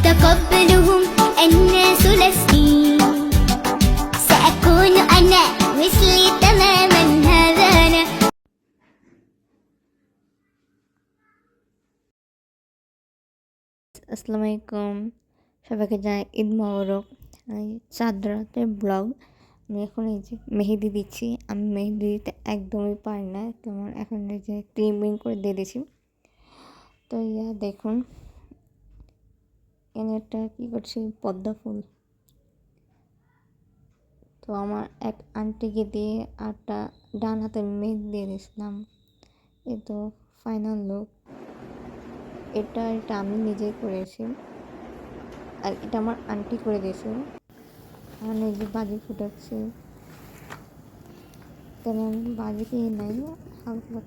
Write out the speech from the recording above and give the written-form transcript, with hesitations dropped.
سيتقبلهم الناس لسني سأكون أنا مثلي تماما هذا أنا আসসালামু আলাইকুম, সবাইকে জানাই ঈদ মোবারক। চাঁদ রাতের ব্লগ। আমি এখন এই যে মেহেদি দিচ্ছি। আমি মেহেদি দিতে একদমই পারি না, তেমন এখন এই যে ক্রিমিং করে দিয়ে দিয়েছি। তো দেখুন এখানে একটা কী করছি, পদ্মা ফুল। তো আমার এক আন্টিকে দিয়ে আরটা ডান হাতে মেহেদি দিয়ে দিয়েছিলাম। এ তো ফাইনাল লুক। এটা আমি নিজেই করেছি, আর এটা আমার আন্টি করে দিয়েছে। আর এই যে বাজি ফুটাচ্ছে, তেমন বাজি কিনে নাই, হালকা